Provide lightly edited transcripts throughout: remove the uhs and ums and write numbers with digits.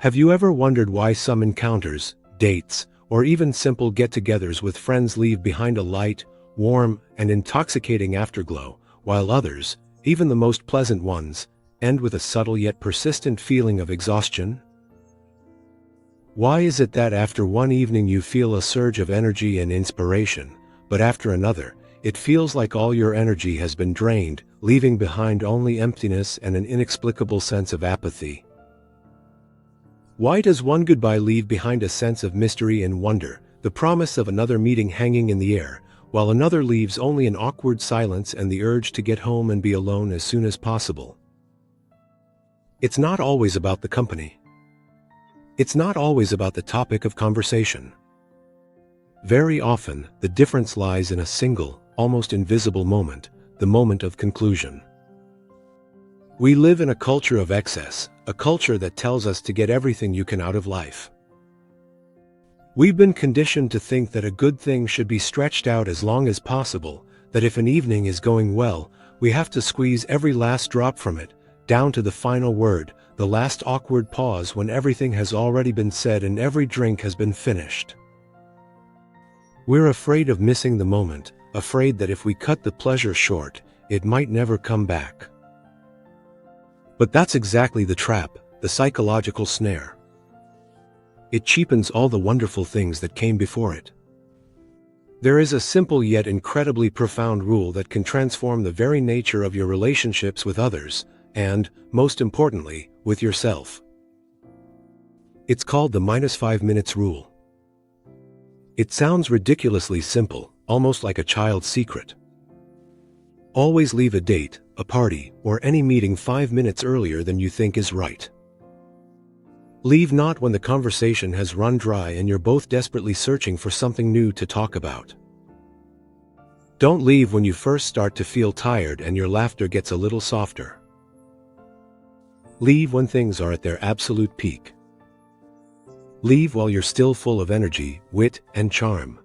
Have you ever wondered why some encounters, dates, or even simple get-togethers with friends leave behind a light, warm, and intoxicating afterglow, while others, even the most pleasant ones, end with a subtle yet persistent feeling of exhaustion? Why is it that after one evening you feel a surge of energy and inspiration, but after another, it feels like all your energy has been drained, leaving behind only emptiness and an inexplicable sense of apathy? Why does one goodbye leave behind a sense of mystery and wonder, the promise of another meeting hanging in the air, while another leaves only an awkward silence and the urge to get home and be alone as soon as possible? It's not always about the company. It's not always about the topic of conversation. Very often, the difference lies in a single, almost invisible moment, the moment of conclusion. We live in a culture of excess, a culture that tells us to get everything you can out of life. We've been conditioned to think that a good thing should be stretched out as long as possible, that if an evening is going well, we have to squeeze every last drop from it, down to the final word, the last awkward pause when everything has already been said and every drink has been finished. We're afraid of missing the moment, afraid that if we cut the pleasure short, it might never come back. But that's exactly the trap, the psychological snare. It cheapens all the wonderful things that came before it. There is a simple yet incredibly profound rule that can transform the very nature of your relationships with others, and, most importantly, with yourself. It's called the -5 minutes rule. It sounds ridiculously simple, almost like a child's secret. Always leave a date, a party, or any meeting 5 minutes earlier than you think is right. Leave not when the conversation has run dry and you're both desperately searching for something new to talk about. Don't leave when you first start to feel tired and your laughter gets a little softer. Leave when things are at their absolute peak. Leave while you're still full of energy, wit, and charm.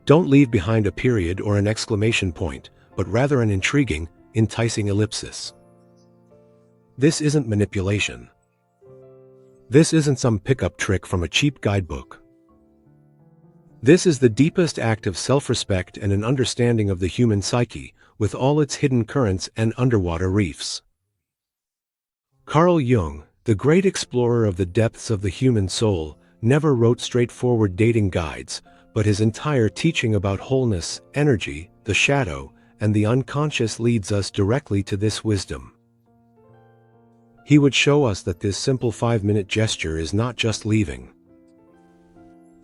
Don't leave behind a period or an exclamation point, but rather an intriguing, enticing ellipsis. This isn't manipulation. This isn't some pickup trick from a cheap guidebook. This is the deepest act of self-respect and an understanding of the human psyche, with all its hidden currents and underwater reefs. Carl Jung, the great explorer of the depths of the human soul, never wrote straightforward dating guides, but his entire teaching about wholeness, energy, the shadow, and the unconscious leads us directly to this wisdom. He would show us that this simple 5-minute gesture is not just leaving.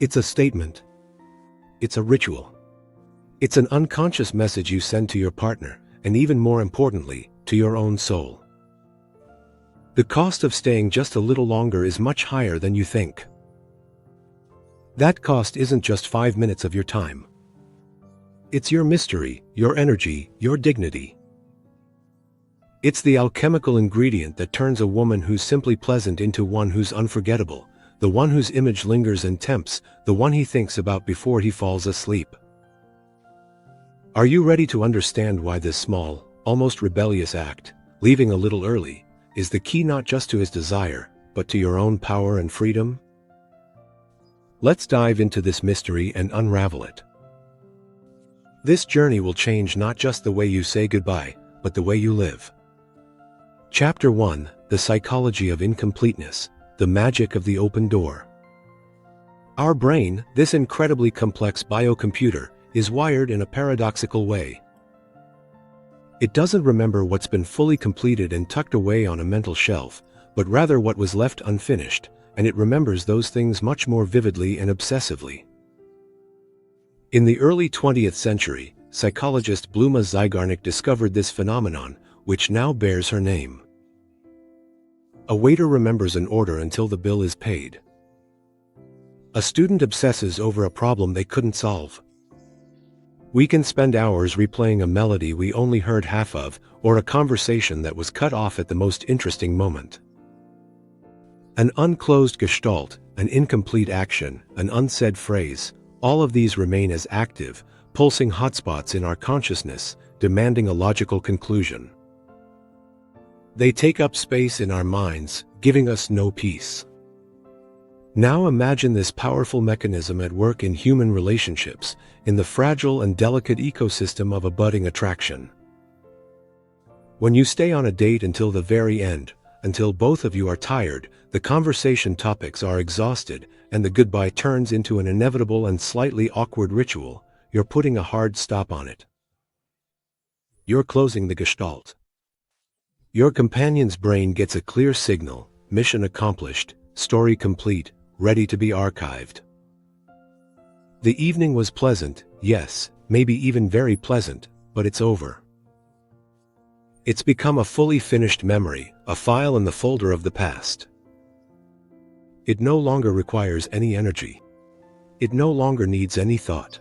It's a statement. It's a ritual. It's an unconscious message you send to your partner, and even more importantly, to your own soul. The cost of staying just a little longer is much higher than you think. That cost isn't just 5 minutes of your time. It's your mystery, your energy, your dignity. It's the alchemical ingredient that turns a woman who's simply pleasant into one who's unforgettable, the one whose image lingers and tempts, the one he thinks about before he falls asleep. Are you ready to understand why this small, almost rebellious act, leaving a little early, is the key not just to his desire, but to your own power and freedom? Let's dive into this mystery and unravel it. This journey will change not just the way you say goodbye, but the way you live. Chapter 1: The Psychology of Incompleteness, the Magic of the Open Door. Our brain, this incredibly complex biocomputer, is wired in a paradoxical way. It doesn't remember what's been fully completed and tucked away on a mental shelf, but rather what was left unfinished, and it remembers those things much more vividly and obsessively. In the early 20th century, psychologist Bluma Zygarnik discovered this phenomenon, which now bears her name. A waiter remembers an order until the bill is paid. A student obsesses over a problem they couldn't solve. We can spend hours replaying a melody we only heard half of, or a conversation that was cut off at the most interesting moment. An unclosed gestalt, an incomplete action, an unsaid phrase, all of these remain as active, pulsing hotspots in our consciousness, demanding a logical conclusion. They take up space in our minds, giving us no peace. Now imagine this powerful mechanism at work in human relationships, in the fragile and delicate ecosystem of a budding attraction. When you stay on a date until the very end, until both of you are tired, the conversation topics are exhausted, and the goodbye turns into an inevitable and slightly awkward ritual, you're putting a hard stop on it. You're closing the gestalt. Your companion's brain gets a clear signal: mission accomplished, story complete, ready to be archived. The evening was pleasant, yes, maybe even very pleasant, but it's over. It's become a fully finished memory, a file in the folder of the past. It no longer requires any energy. It no longer needs any thought.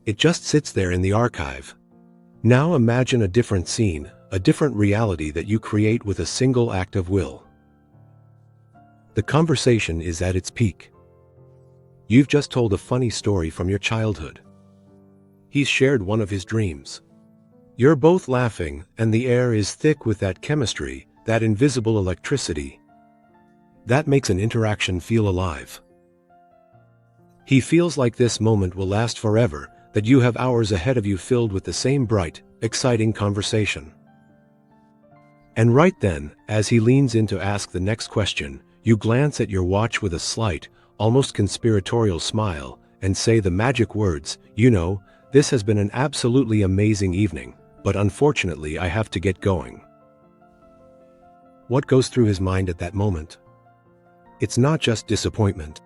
It just sits there in the archive. Now imagine a different scene, a different reality that you create with a single act of will. The conversation is at its peak. You've just told a funny story from your childhood. He's shared one of his dreams. You're both laughing, and the air is thick with that chemistry, that invisible electricity. That makes an interaction feel alive. He feels like this moment will last forever, that you have hours ahead of you filled with the same bright, exciting conversation. And right then, as he leans in to ask the next question, you glance at your watch with a slight, almost conspiratorial smile, and say the magic words, "You know, this has been an absolutely amazing evening, but unfortunately I have to get going." What goes through his mind at that moment? It's not just disappointment.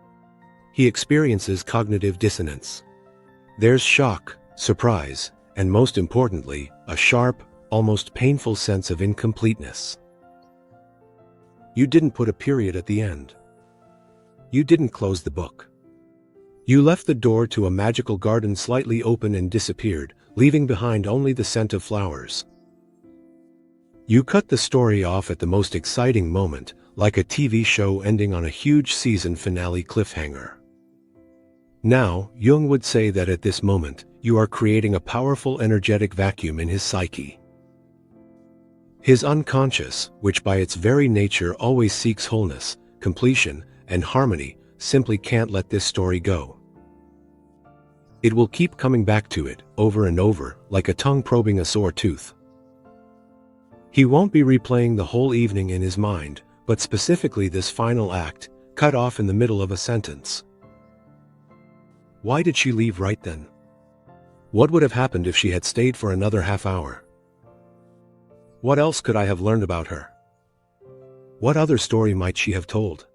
He experiences cognitive dissonance. There's shock, surprise, and most importantly, a sharp, almost painful sense of incompleteness. You didn't put a period at the end. You didn't close the book. You left the door to a magical garden slightly open and disappeared, leaving behind only the scent of flowers. You cut the story off at the most exciting moment, like a TV show ending on a huge season finale cliffhanger. Now, Jung would say that at this moment, you are creating a powerful energetic vacuum in his psyche. His unconscious, which by its very nature always seeks wholeness, completion, and harmony, simply can't let this story go. It will keep coming back to it, over and over, like a tongue probing a sore tooth. He won't be replaying the whole evening in his mind, but specifically this final act, cut off in the middle of a sentence. Why did she leave right then? What would have happened if she had stayed for another half hour? What else could I have learned about her? What other story might she have told?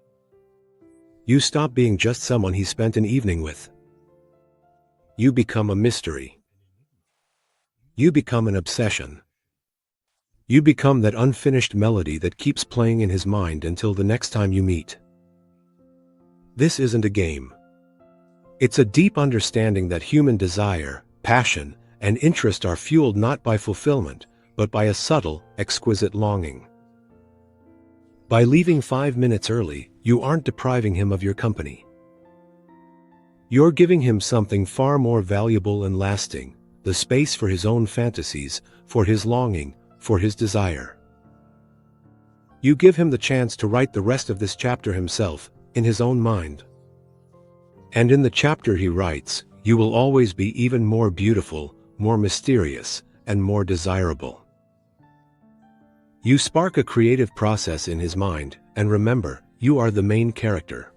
You stop being just someone he spent an evening with. You become a mystery. You become an obsession. You become that unfinished melody that keeps playing in his mind until the next time you meet. This isn't a game. It's a deep understanding that human desire, passion, and interest are fueled not by fulfillment, but by a subtle, exquisite longing. By leaving 5 minutes early, you aren't depriving him of your company. You're giving him something far more valuable and lasting, the space for his own fantasies, for his longing, for his desire. You give him the chance to write the rest of this chapter himself, in his own mind. And in the chapter he writes, you will always be even more beautiful, more mysterious, and more desirable. You spark a creative process in his mind, and remember, you are the main character.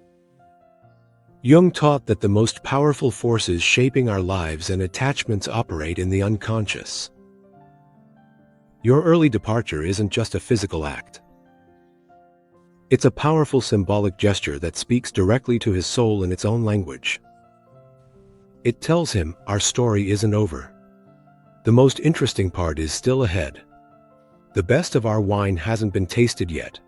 Jung taught that the most powerful forces shaping our lives and attachments operate in the unconscious. Your early departure isn't just a physical act. It's a powerful symbolic gesture that speaks directly to his soul in its own language. It tells him, our story isn't over. The most interesting part is still ahead. The best of our wine hasn't been tasted yet.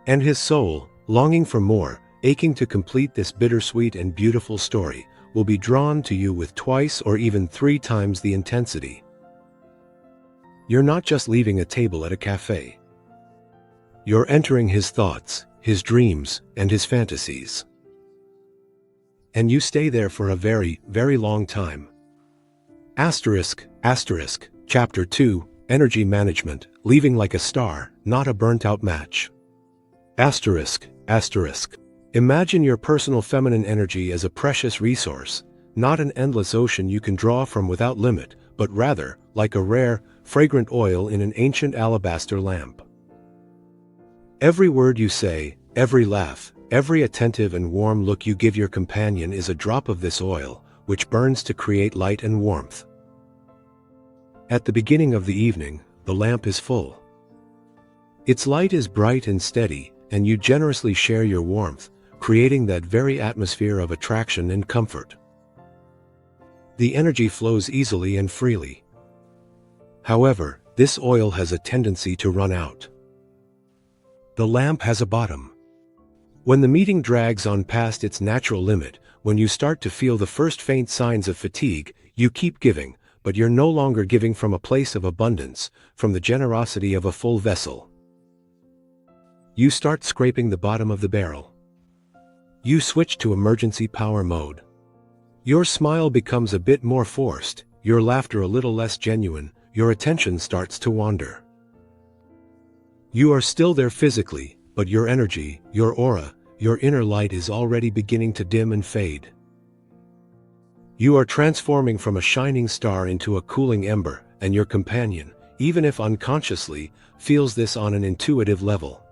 And his soul, longing for more, aching to complete this bittersweet and beautiful story, will be drawn to you with twice or even 3 times the intensity. You're not just leaving a table at a cafe. You're entering his thoughts, his dreams, and his fantasies. And you stay there for a very, very long time. ****, Chapter 2, Energy Management, leaving like a star, not a burnt-out match. Asterisk, asterisk. Imagine your personal feminine energy as a precious resource, not an endless ocean you can draw from without limit, but rather, like a rare, fragrant oil in an ancient alabaster lamp. Every word you say, every laugh, every attentive and warm look you give your companion is a drop of this oil, which burns to create light and warmth. At the beginning of the evening, the lamp is full. Its light is bright and steady, and you generously share your warmth, creating that very atmosphere of attraction and comfort. The energy flows easily and freely. However, this oil has a tendency to run out. The lamp has a bottom. When the meeting drags on past its natural limit, when you start to feel the first faint signs of fatigue, you keep giving, but you're no longer giving from a place of abundance, from the generosity of a full vessel. You start scraping the bottom of the barrel. You switch to emergency power mode. Your smile becomes a bit more forced, your laughter a little less genuine, your attention starts to wander. You are still there physically, but your energy, your aura, your inner light is already beginning to dim and fade. You are transforming from a shining star into a cooling ember, and your companion, even if unconsciously, feels this on an intuitive level.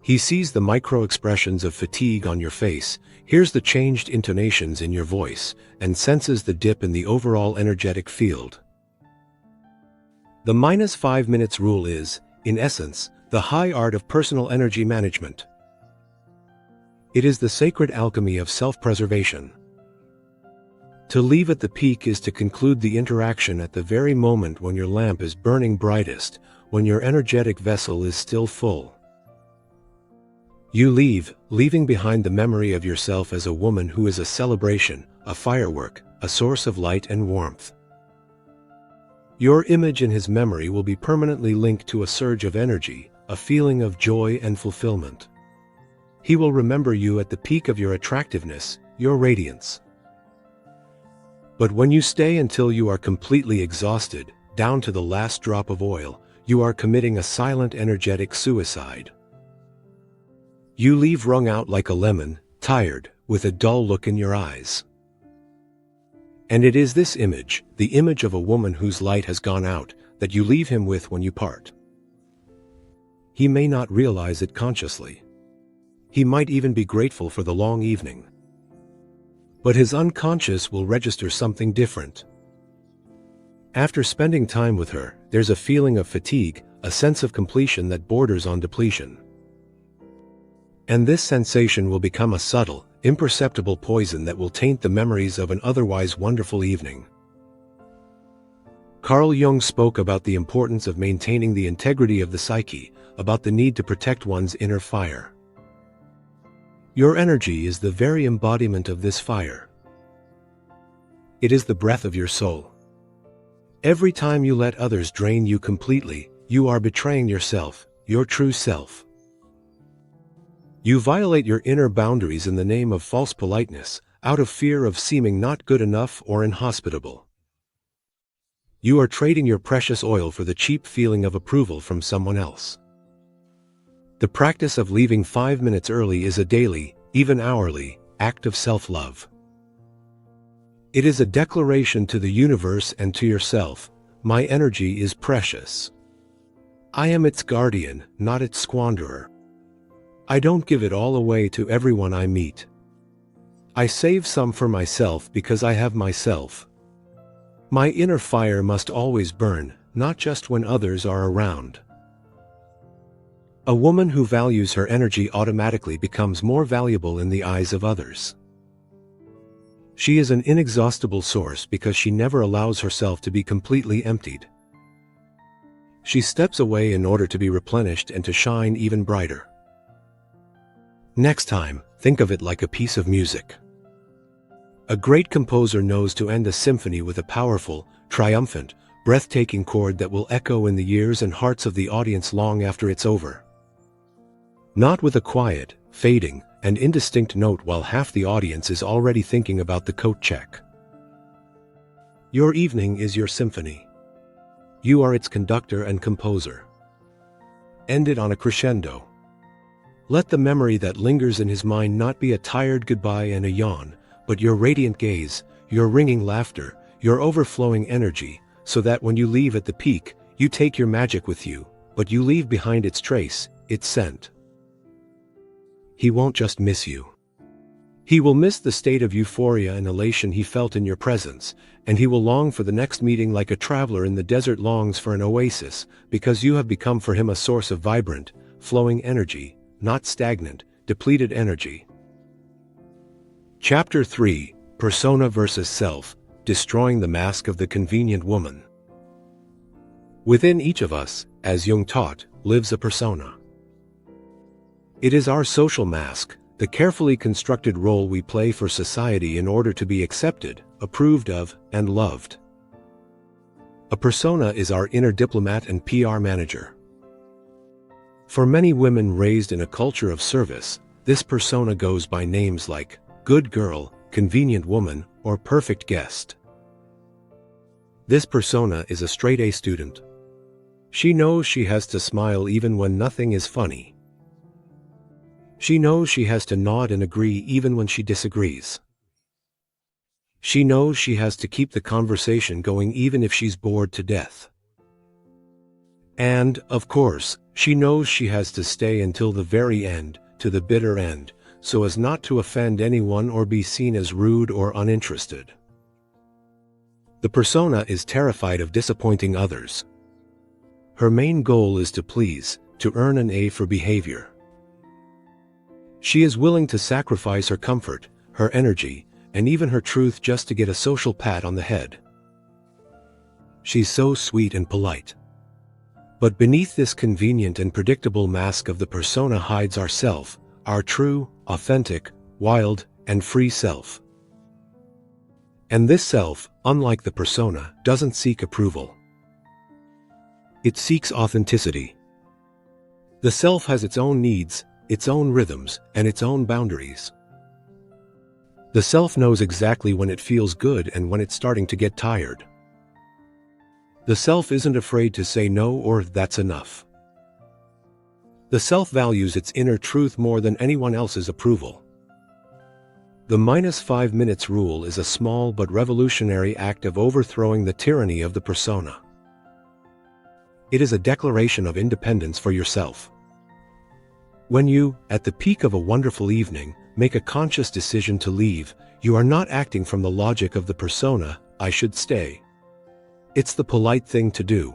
He sees the micro-expressions of fatigue on your face, hears the changed intonations in your voice, and senses the dip in the overall energetic field. The -5 minutes rule is, in essence, the high art of personal energy management. It is the sacred alchemy of self-preservation. To leave at the peak is to conclude the interaction at the very moment when your lamp is burning brightest, when your energetic vessel is still full. You leave, leaving behind the memory of yourself as a woman who is a celebration, a firework, a source of light and warmth. Your image in his memory will be permanently linked to a surge of energy, a feeling of joy and fulfillment. He will remember you at the peak of your attractiveness, your radiance. But when you stay until you are completely exhausted, down to the last drop of oil, you are committing a silent energetic suicide. You leave wrung out like a lemon, tired, with a dull look in your eyes. And it is this image, the image of a woman whose light has gone out, that you leave him with when you part. He may not realize it consciously. He might even be grateful for the long evening. But his unconscious will register something different. After spending time with her, there's a feeling of fatigue, a sense of completion that borders on depletion. And this sensation will become a subtle, imperceptible poison that will taint the memories of an otherwise wonderful evening. Carl Jung spoke about the importance of maintaining the integrity of the psyche, about the need to protect one's inner fire. Your energy is the very embodiment of this fire. It is the breath of your soul. Every time you let others drain you completely, you are betraying yourself, your true self. You violate your inner boundaries in the name of false politeness, out of fear of seeming not good enough or inhospitable. You are trading your precious oil for the cheap feeling of approval from someone else. The practice of leaving 5 minutes early is a daily, even hourly, act of self-love. It is a declaration to the universe and to yourself, my energy is precious. I am its guardian, not its squanderer. I don't give it all away to everyone I meet. I save some for myself because I have myself. My inner fire must always burn, not just when others are around. A woman who values her energy automatically becomes more valuable in the eyes of others. She is an inexhaustible source because she never allows herself to be completely emptied. She steps away in order to be replenished and to shine even brighter. Next time, think of it like a piece of music. A great composer knows to end a symphony with a powerful, triumphant, breathtaking chord that will echo in the ears and hearts of the audience long after it's over. Not with a quiet, fading, and indistinct note while half the audience is already thinking about the coat check. Your evening is your symphony. You are its conductor and composer. End it on a crescendo. Let the memory that lingers in his mind not be a tired goodbye and a yawn, but your radiant gaze, your ringing laughter, your overflowing energy, so that when you leave at the peak, you take your magic with you, but you leave behind its trace, its scent. He won't just miss you. He will miss the state of euphoria and elation he felt in your presence, and he will long for the next meeting like a traveler in the desert longs for an oasis, because you have become for him a source of vibrant, flowing energy, not stagnant, depleted energy. Chapter 3: Persona versus Self, Destroying the Mask of the Convenient Woman. Within each of us, as Jung taught, lives a persona. It is our social mask, the carefully constructed role we play for society in order to be accepted, approved of, and loved. A persona is our inner diplomat and PR manager. For many women raised in a culture of service, this persona goes by names like good girl, convenient woman, or perfect guest. This persona is a straight-A student. She knows she has to smile even when nothing is funny. She knows she has to nod and agree even when she disagrees. She knows she has to keep the conversation going even if she's bored to death. And, of course, she knows she has to stay until the very end, to the bitter end, so as not to offend anyone or be seen as rude or uninterested. The persona is terrified of disappointing others. Her main goal is to please, to earn an A for behavior. She is willing to sacrifice her comfort, her energy, and even her truth just to get a social pat on the head. She's so sweet and polite. But beneath this convenient and predictable mask of the persona hides our self, our true, authentic, wild, and free self. And this self, unlike the persona, doesn't seek approval. It seeks authenticity. The self has its own needs, its own rhythms, and its own boundaries. The self knows exactly when it feels good and when it's starting to get tired. The self isn't afraid to say no or that's enough. The self values its inner truth more than anyone else's approval. The -5 minutes rule is a small but revolutionary act of overthrowing the tyranny of the persona. It is a declaration of independence for yourself. When you, at the peak of a wonderful evening, make a conscious decision to leave, you are not acting from the logic of the persona, I should stay. It's the polite thing to do.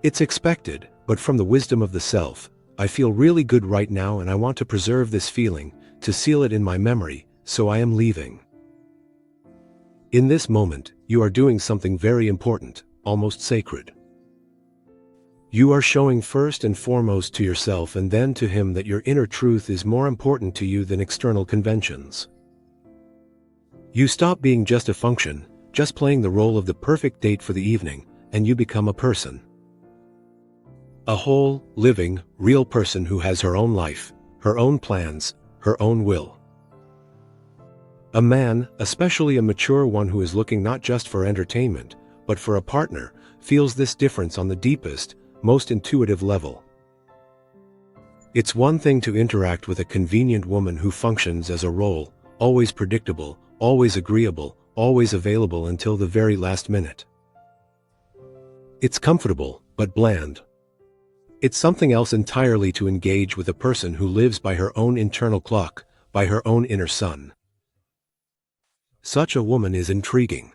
It's expected, but from the wisdom of the self, I feel really good right now and I want to preserve this feeling, to seal it in my memory, so I am leaving. In this moment, you are doing something very important, almost sacred. You are showing first and foremost to yourself and then to him that your inner truth is more important to you than external conventions. You stop being just a function, just playing the role of the perfect date for the evening, and you become a person. A whole, living, real person who has her own life, her own plans, her own will. A man, especially a mature one who is looking not just for entertainment, but for a partner, feels this difference on the deepest, most intuitive level. It's one thing to interact with a convenient woman who functions as a role, always predictable, always agreeable, always available until the very last minute. It's comfortable, but bland. It's something else entirely to engage with a person who lives by her own internal clock, by her own inner sun. Such a woman is intriguing.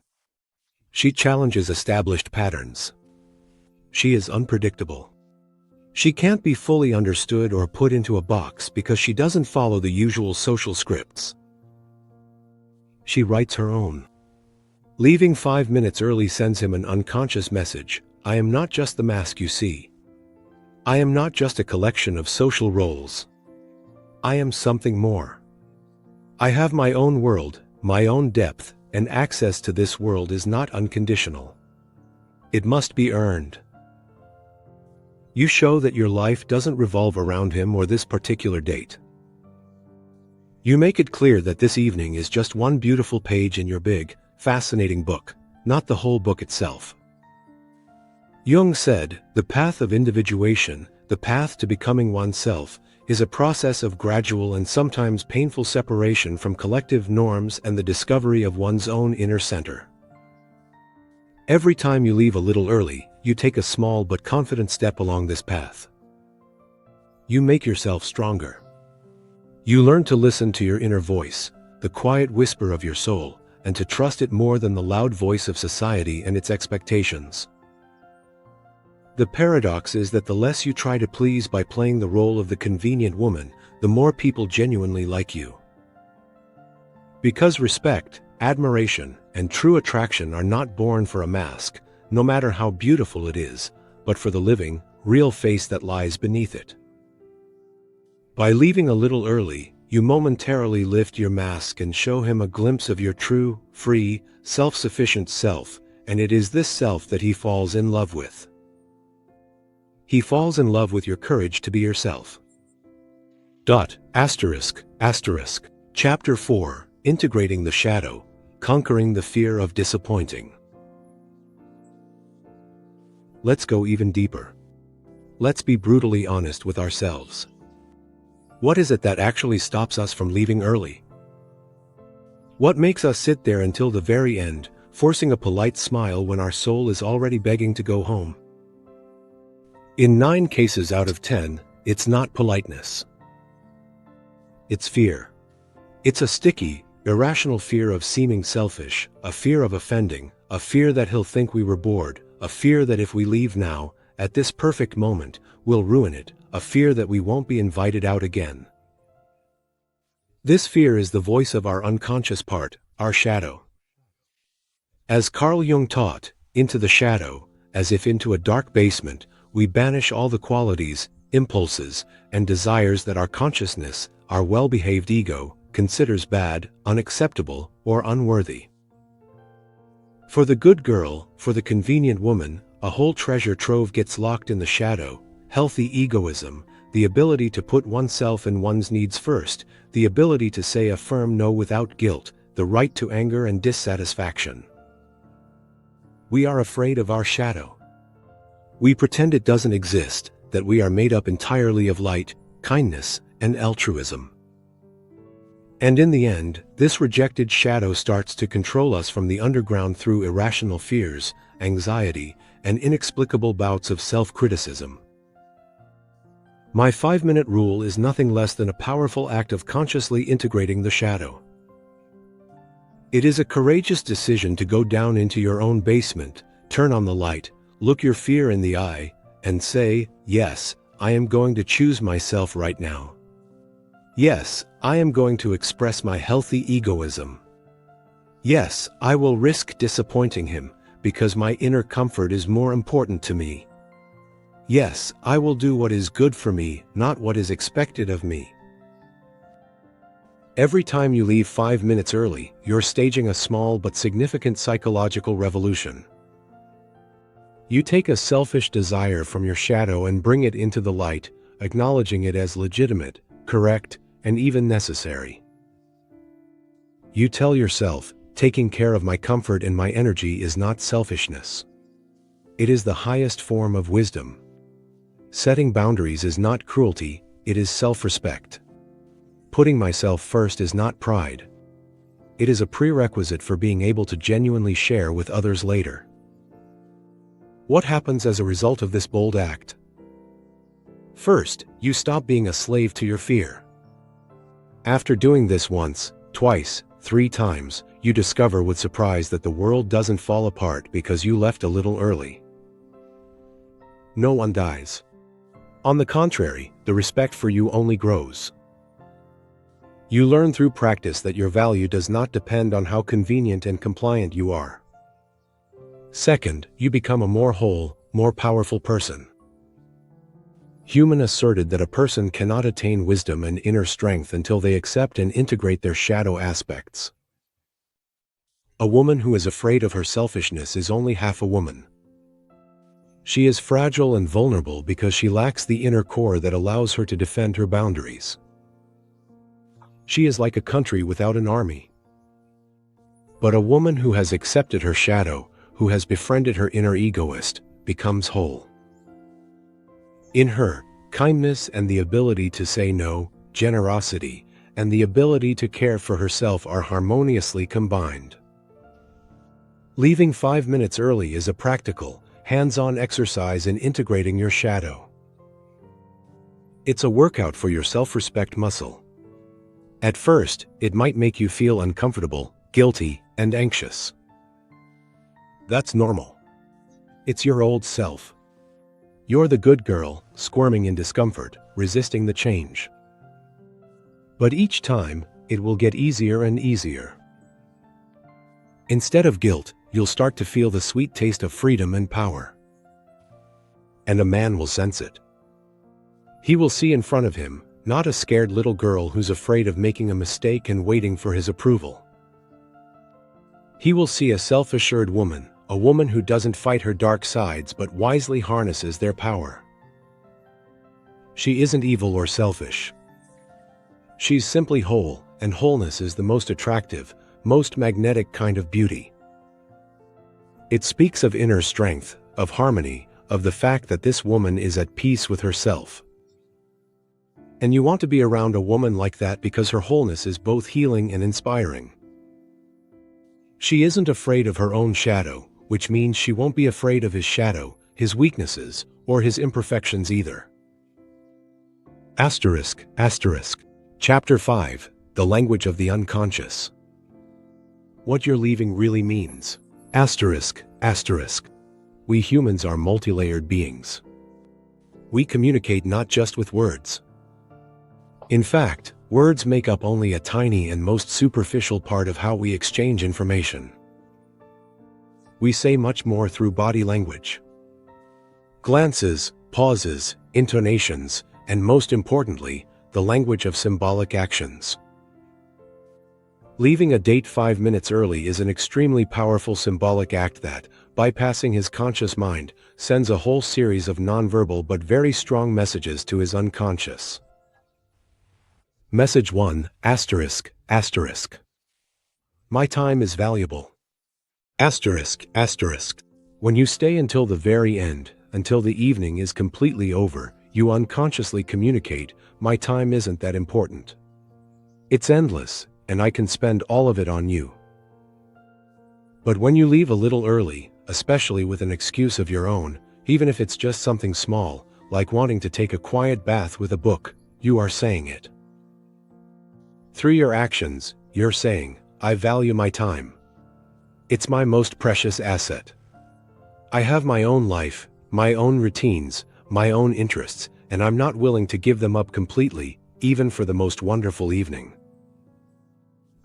She challenges established patterns. She is unpredictable. She can't be fully understood or put into a box because she doesn't follow the usual social scripts. She writes her own. Leaving 5 minutes early sends him an unconscious message: I am not just the mask you see. I am not just a collection of social roles. I am something more. I have my own world, my own depth, and access to this world is not unconditional. It must be earned. You show that your life doesn't revolve around him or this particular date. You make it clear that this evening is just one beautiful page in your big, fascinating book, not the whole book itself. Jung said, "The path of individuation, the path to becoming oneself, is a process of gradual and sometimes painful separation from collective norms and the discovery of one's own inner center." Every time you leave a little early, you take a small but confident step along this path. You make yourself stronger. You learn to listen to your inner voice, the quiet whisper of your soul, and to trust it more than the loud voice of society and its expectations. The paradox is that the less you try to please by playing the role of the convenient woman, the more people genuinely like you. Because respect, admiration, and true attraction are not born for a mask, no matter how beautiful it is, but for the living, real face that lies beneath it. By leaving a little early, you momentarily lift your mask and show him a glimpse of your true, free, self-sufficient self, and it is this self that he falls in love with. He falls in love with your courage to be yourself. Chapter 4, Integrating the Shadow, Conquering the Fear of Disappointing. Let's go even deeper. Let's be brutally honest with ourselves. What is it that actually stops us from leaving early? What makes us sit there until the very end, forcing a polite smile when our soul is already begging to go home? In 9 cases out of 10, it's not politeness. It's fear. It's a sticky, irrational fear of seeming selfish, a fear of offending, a fear that he'll think we were bored, a fear that if we leave now, at this perfect moment, we'll ruin it, a fear that we won't be invited out again. This fear is the voice of our unconscious part, our shadow. As Carl Jung taught, into the shadow, as if into a dark basement, we banish all the qualities, impulses, and desires that our consciousness, our well-behaved ego, considers bad, unacceptable, or unworthy. For the good girl, for the convenient woman, a whole treasure trove gets locked in the shadow: healthy egoism, the ability to put oneself and one's needs first, the ability to say a firm no without guilt, the right to anger and dissatisfaction. We are afraid of our shadow. We pretend it doesn't exist, that we are made up entirely of light, kindness, and altruism. And in the end, this rejected shadow starts to control us from the underground through irrational fears, anxiety, and inexplicable bouts of self-criticism. My 5-minute rule is nothing less than a powerful act of consciously integrating the shadow. It is a courageous decision to go down into your own basement, turn on the light, look your fear in the eye, and say, "Yes, I am going to choose myself right now. Yes, I am going to express my healthy egoism. Yes, I will risk disappointing him, because my inner comfort is more important to me. Yes, I will do what is good for me, not what is expected of me." Every time you leave 5 minutes early, you're staging a small but significant psychological revolution. You take a selfish desire from your shadow and bring it into the light, acknowledging it as legitimate, correct, and even necessary. You tell yourself, taking care of my comfort and my energy is not selfishness. It is the highest form of wisdom. Setting boundaries is not cruelty, it is self-respect. Putting myself first is not pride. It is a prerequisite for being able to genuinely share with others later. What happens as a result of this bold act? First, you stop being a slave to your fear. After doing this once, twice, 3 times, you discover with surprise that the world doesn't fall apart because you left a little early. No one dies. On the contrary, the respect for you only grows. You learn through practice that your value does not depend on how convenient and compliant you are. Second, you become a more whole, more powerful person. Hume asserted that a person cannot attain wisdom and inner strength until they accept and integrate their shadow aspects. A woman who is afraid of her selfishness is only half a woman. She is fragile and vulnerable because she lacks the inner core that allows her to defend her boundaries. She is like a country without an army. But a woman who has accepted her shadow, who has befriended her inner egoist, becomes whole. In her, kindness and the ability to say no, generosity, and the ability to care for herself are harmoniously combined. Leaving 5 minutes early is a practical, hands-on exercise in integrating your shadow. It's a workout for your self-respect muscle. At first, it might make you feel uncomfortable, guilty, and anxious. That's normal. It's your old self. You're the good girl, squirming in discomfort, resisting the change. But each time, it will get easier and easier. Instead of guilt, you'll start to feel the sweet taste of freedom and power. And a man will sense it. He will see in front of him, not a scared little girl who's afraid of making a mistake and waiting for his approval. He will see a self-assured woman, a woman who doesn't fight her dark sides but wisely harnesses their power. She isn't evil or selfish. She's simply whole, and wholeness is the most attractive, most magnetic kind of beauty. It speaks of inner strength, of harmony, of the fact that this woman is at peace with herself. And you want to be around a woman like that because her wholeness is both healing and inspiring. She isn't afraid of her own shadow, which means she won't be afraid of his shadow, his weaknesses, or his imperfections either. Asterisk. Chapter 5, The Language of the Unconscious. What you're leaving really means. Asterisk. We humans are multi-layered beings. We communicate not just with words. In fact, words make up only a tiny and most superficial part of how we exchange information. We say much more through body language. Glances, pauses, intonations, and most importantly, the language of symbolic actions. Leaving a date 5 minutes early is an extremely powerful symbolic act that, bypassing his conscious mind, sends a whole series of nonverbal but very strong messages to his unconscious. Message 1, asterisk. My time is valuable. Asterisk. When you stay until the very end, until the evening is completely over, you unconsciously communicate, my time isn't that important. It's endless, and I can spend all of it on you. But when you leave a little early, especially with an excuse of your own, even if it's just something small, like wanting to take a quiet bath with a book, you are saying it. Through your actions, you're saying, I value my time. It's my most precious asset. I have my own life, my own routines, my own interests, and I'm not willing to give them up completely, even for the most wonderful evening.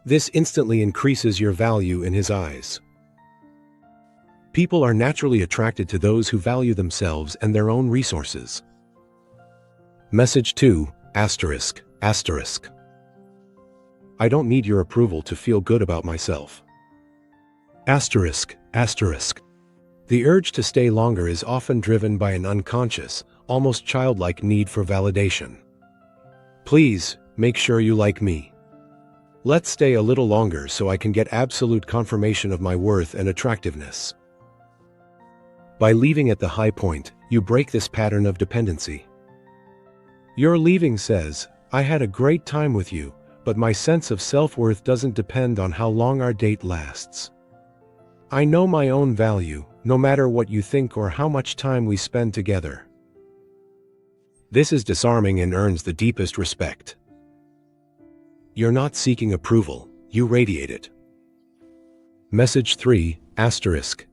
This instantly increases your value in his eyes. People are naturally attracted to those who value themselves and their own resources. Message 2, asterisk. I don't need your approval to feel good about myself. Asterisk. The urge to stay longer is often driven by an unconscious, almost childlike need for validation. Please, make sure you like me. Let's stay a little longer so I can get absolute confirmation of my worth and attractiveness. By leaving at the high point, you break this pattern of dependency. Your leaving says, I had a great time with you, but my sense of self-worth doesn't depend on how long our date lasts. I know my own value, no matter what you think or how much time we spend together. This is disarming and earns the deepest respect. You're not seeking approval, you radiate it. Message 3, asterisk.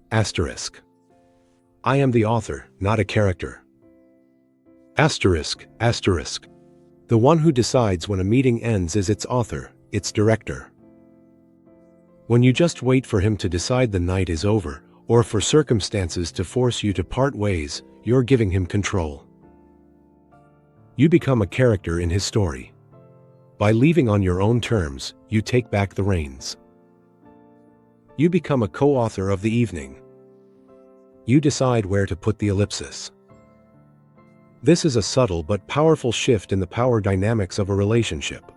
I am the author, not a character. Asterisk. The one who decides when a meeting ends is its author, its director. When you just wait for him to decide the night is over, or for circumstances to force you to part ways, you're giving him control. You become a character in his story. By leaving on your own terms, you take back the reins. You become a co-author of the evening. You decide where to put the ellipsis. This is a subtle but powerful shift in the power dynamics of a relationship.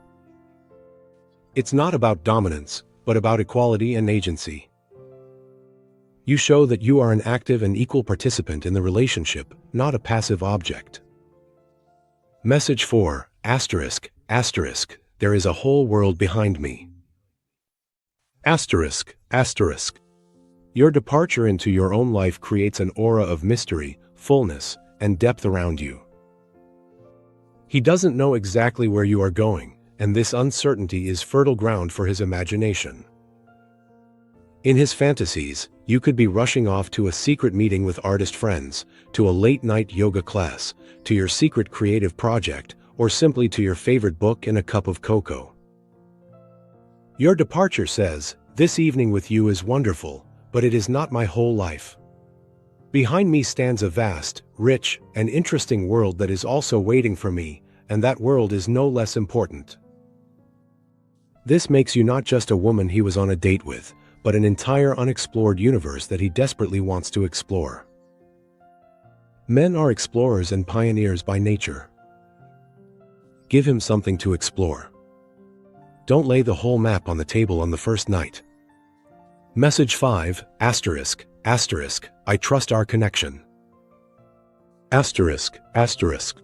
It's not about dominance, but about equality and agency. You show that you are an active and equal participant in the relationship, not a passive object. Message 4, asterisk, asterisk, there is a whole world behind me. Asterisk, asterisk. Your departure into your own life creates an aura of mystery, fullness, and depth around you. He doesn't know exactly where you are going, and this uncertainty is fertile ground for his imagination. In his fantasies, you could be rushing off to a secret meeting with artist friends, to a late-night yoga class, to your secret creative project, or simply to your favorite book and a cup of cocoa. Your departure says, "This evening with you is wonderful, but it is not my whole life. Behind me stands a vast, rich, and interesting world that is also waiting for me, and that world is no less important." This makes you not just a woman he was on a date with, but an entire unexplored universe that he desperately wants to explore. Men are explorers and pioneers by nature. Give him something to explore. Don't lay the whole map on the table on the first night. Message 5, asterisk, asterisk, I trust our connection. Asterisk, asterisk.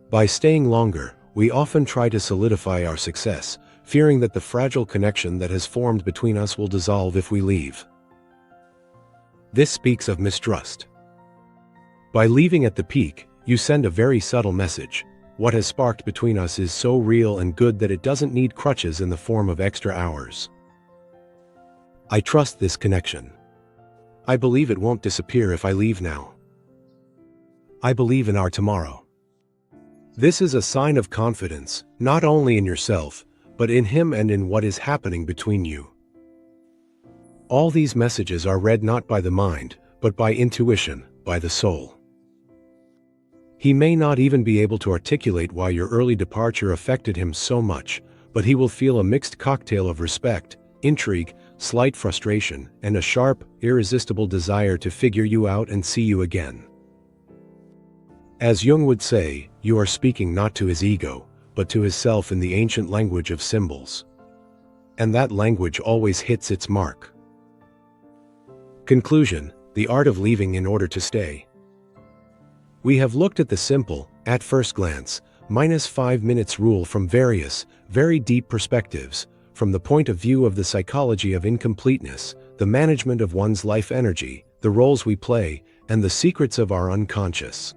By staying longer, we often try to solidify our success, fearing that the fragile connection that has formed between us will dissolve if we leave. This speaks of mistrust. By leaving at the peak, you send a very subtle message. What has sparked between us is so real and good that it doesn't need crutches in the form of extra hours. I trust this connection. I believe it won't disappear if I leave now. I believe in our tomorrow. This is a sign of confidence, not only in yourself, but in him and in what is happening between you. All these messages are read not by the mind, but by intuition, by the soul. He may not even be able to articulate why your early departure affected him so much, but he will feel a mixed cocktail of respect, intrigue, slight frustration, and a sharp, irresistible desire to figure you out and see you again. As Jung would say, you are speaking not to his ego, but to his self in the ancient language of symbols. And that language always hits its mark. Conclusion: the art of leaving in order to stay. We have looked at the simple, at first glance, -5 minutes rule from various, very deep perspectives, from the point of view of the psychology of incompleteness, the management of one's life energy, the roles we play, and the secrets of our unconscious.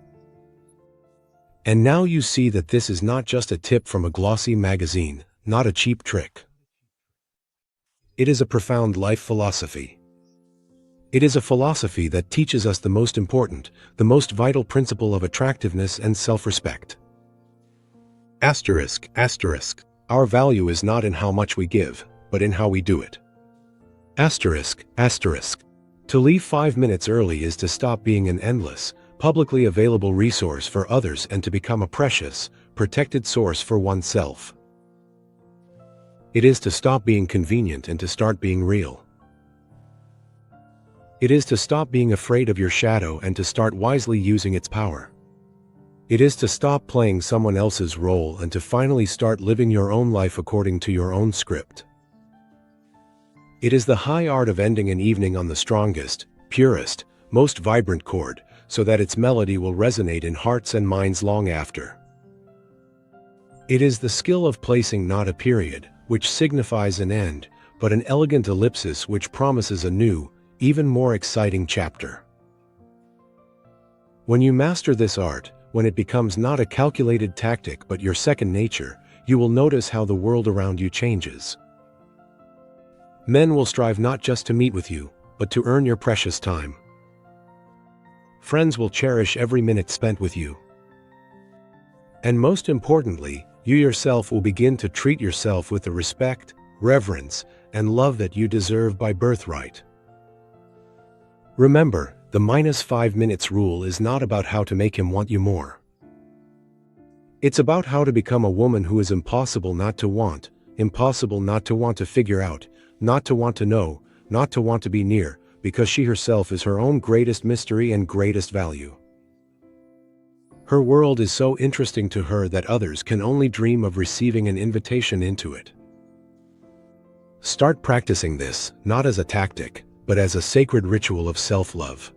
And now you see that this is not just a tip from a glossy magazine, not a cheap trick. It is a profound life philosophy. It is a philosophy that teaches us the most important, the most vital principle of attractiveness and self-respect. Asterisk, asterisk. Our value is not in how much we give, but in how we do it. Asterisk, asterisk. To leave 5 minutes early is to stop being an endless, publicly available resource for others and to become a precious, protected source for oneself. It is to stop being convenient and to start being real. It is to stop being afraid of your shadow and to start wisely using its power. It is to stop playing someone else's role and to finally start living your own life according to your own script. It is the high art of ending an evening on the strongest, purest, most vibrant chord, so that its melody will resonate in hearts and minds long after. It is the skill of placing not a period, which signifies an end, but an elegant ellipsis which promises a new, even more exciting chapter. When you master this art, when it becomes not a calculated tactic but your second nature, you will notice how the world around you changes. Men will strive not just to meet with you, but to earn your precious time. Friends will cherish every minute spent with you. And most importantly, you yourself will begin to treat yourself with the respect, reverence, and love that you deserve by birthright. Remember, the -5 minutes rule is not about how to make him want you more. It's about how to become a woman who is impossible not to want to figure out, not to want to know, not to want to be near, because she herself is her own greatest mystery and greatest value. Her world is so interesting to her that others can only dream of receiving an invitation into it. Start practicing this, not as a tactic, but as a sacred ritual of self-love.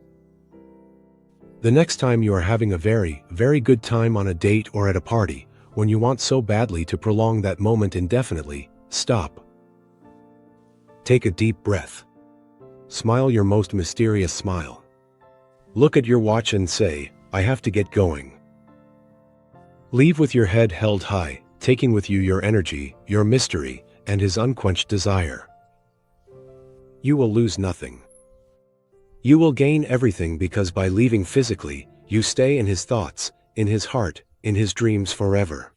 The next time you are having a very, very good time on a date or at a party, when you want so badly to prolong that moment indefinitely, stop. Take a deep breath. Smile your most mysterious smile. Look at your watch and say, "I have to get going." Leave with your head held high, taking with you your energy, your mystery, and his unquenched desire. You will lose nothing. You will gain everything, because by leaving physically, you stay in his thoughts, in his heart, in his dreams forever.